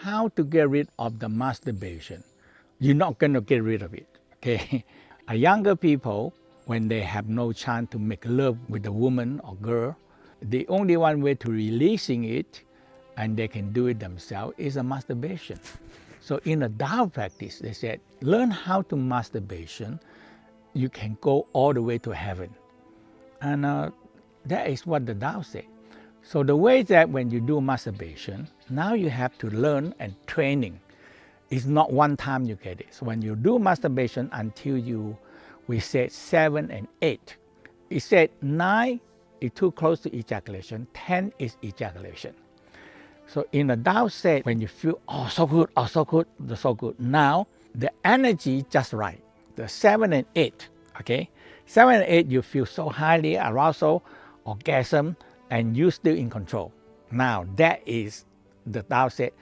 how to get rid of the masturbation. You're not going to get rid of it, okay? A younger people, when they have no chance to make love with a woman or girl, the only one way to releasing it, and they can do it themselves, is a masturbation. So in a Tao practice, they said, learn how to masturbation, you can go all the way to heaven. And that is what the Tao said. So the way that when you do masturbation, now you have to learn and training. It's not one time you get it. So when you do masturbation until we said 7 and 8. It said 9 is too close to ejaculation, 10 is ejaculation. So in the Tao said, when you feel, oh so good, so good, now the energy just right, the 7 and 8, okay? 7 and 8, you feel so highly arousal, orgasm, and you still in control. Now that is, the Tao said,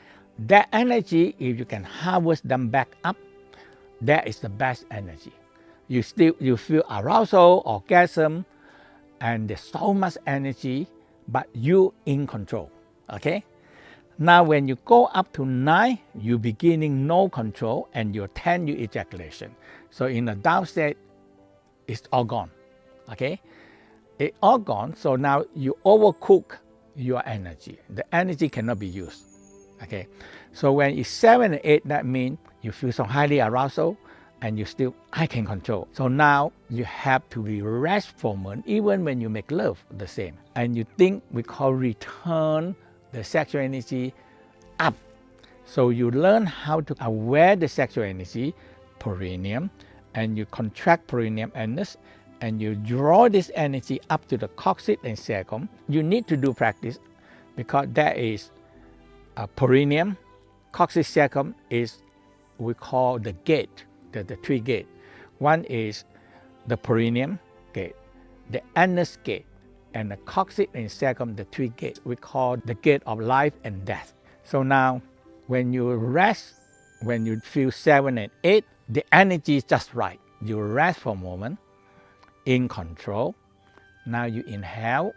that energy, if you can harvest them back up, that is the best energy. You feel arousal, orgasm, and there's so much energy, but you in control, okay? Now when you go up to 9, you beginning no control, and your 10, you ejaculation. So in the Tao said, it's all gone, okay? It's all gone, so now you overcook your energy. The energy cannot be used, okay? So when it's 7 and 8, that means you feel so highly arousal, and you still, I can control. So now you have to be restful, even when you make love, the same. And you think we call return the sexual energy up. So you learn how to aware the sexual energy, perineum, and you contract perineum anus, and you draw this energy up to the coccyx and cecum. You need to do practice because that is perineum, coccyx, cecum is we call the gate, the three gate. One is the perineum gate, the anus gate, and the coccyx and cecum, the three gates. We call the gate of life and death. So now, when you rest, when you feel 7 and 8, the energy is just right. You rest for a moment, in control. Now you inhale,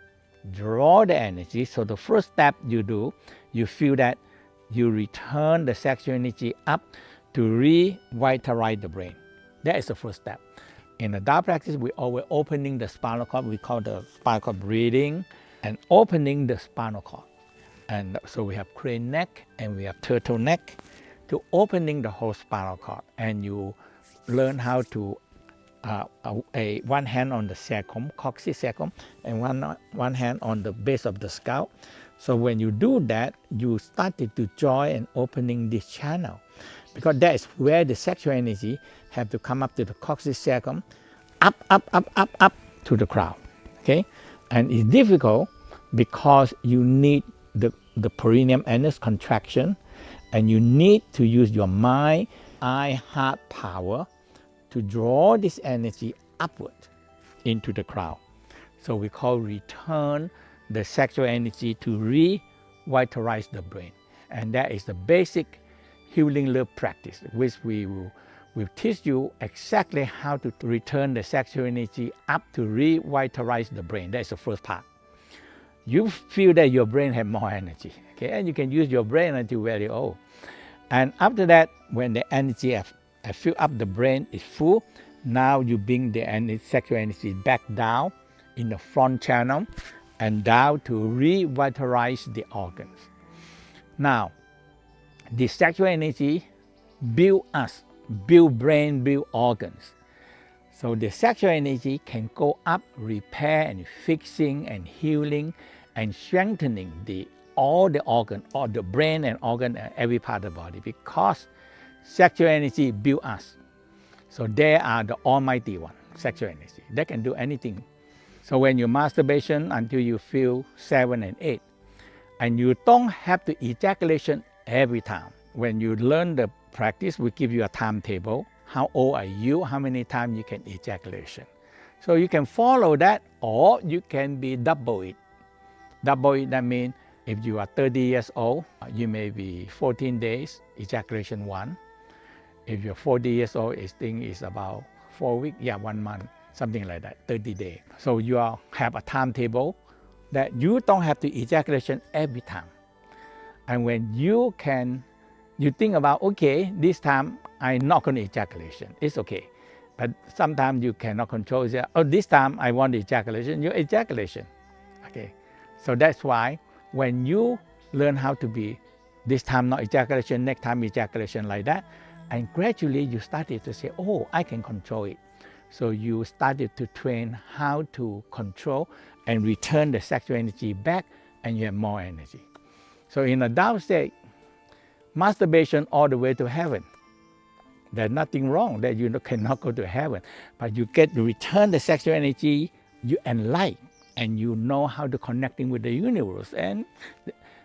draw the energy. So the first step you do, you feel that you return the sexual energy up to revitalize the brain. That is the first step. In the Tao practice, we always opening the spinal cord. We call the spinal cord breathing and opening the spinal cord. And so we have crane neck and we have turtle neck to opening the whole spinal cord. And you learn how to one hand on the cecum, coccyx cecum, and one hand on the base of the skull. So when you do that, you started to join and opening this channel, because that is where the sexual energy have to come up to the coccyx cecum, up to the crown, okay? And it's difficult because you need the perineum anus contraction, and you need to use your mind, eye, heart power to draw this energy upward into the crown. So we call return the sexual energy to revitalize the brain. And that is the basic healing love practice, which we will teach you exactly how to return the sexual energy up to revitalize the brain. That's the first part. You feel that your brain has more energy, okay? And you can use your brain until very old. And after that, when the energy have filled up, the brain is full, now you bring the sexual energy back down in the front channel and down to revitalize the organs. Now, the sexual energy build us, build brain, build organs. So the sexual energy can go up, repair and fixing and healing and strengthening all the organ, all the brain and organ and every part of the body, because sexual energy build us. So they are the almighty one, sexual energy. They can do anything. So when you masturbation until you feel 7 and 8, and you don't have to ejaculation every time. When you learn the practice, we give you a timetable. How old are you? How many times you can ejaculation? So you can follow that, or you can be double it. Double it, that means if you are 30 years old, you may be 14 days, ejaculation 1. If you're 40 years old, I think it's about 4 weeks, 1 month, something like that, 30 days. So you have a timetable that you don't have to ejaculation every time. And when you can You think about, okay, this time I'm not going to ejaculation. It's okay. But sometimes you cannot control it. Oh, this time I want ejaculation, you ejaculation. Okay. So that's why when you learn how to be this time not ejaculation, next time ejaculation, like that, and gradually you started to say, oh, I can control it. So you started to train how to control and return the sexual energy back, and you have more energy. So in a Daoist state, masturbation all the way to heaven. There's nothing wrong that you cannot go to heaven, but you get to return the sexual energy, you enlighten, and you know how to connecting with the universe. And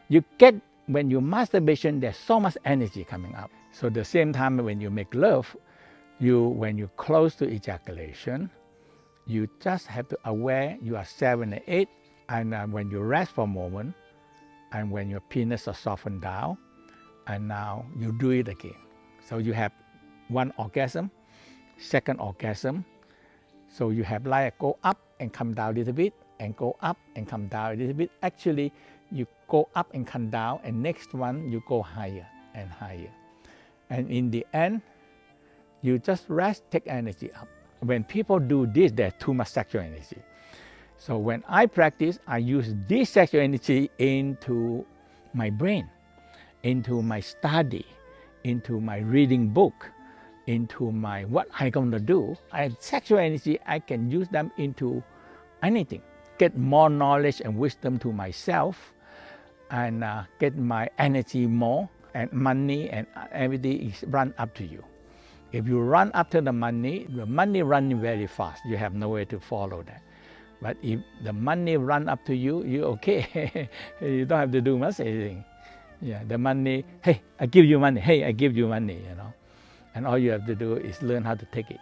you get, when you masturbation, there's so much energy coming up. So the same time when you make love, when you close to ejaculation, you just have to aware you are 7 and 8, and when you rest for a moment, and when your penis are softened down, and now you do it again. So you have one orgasm, second orgasm. So you have like go up and come down a little bit, and go up and come down a little bit. Actually, you go up and come down, and next one you go higher and higher. And in the end, you just rest, take energy up. When people do this, there's too much sexual energy. So when I practice, I use this sexual energy into my brain, into my study, into my reading book, into my what I'm going to do. Sexual energy, I can use them into anything. Get more knowledge and wisdom to myself, and get my energy more, and money and everything is run up to you. If you run after the money running very fast. You have no way to follow that. But if the money run up to you, you're okay. You don't have to do much anything. Yeah, the money, hey, I give you money. Hey, I give you money, you know. And all you have to do is learn how to take it.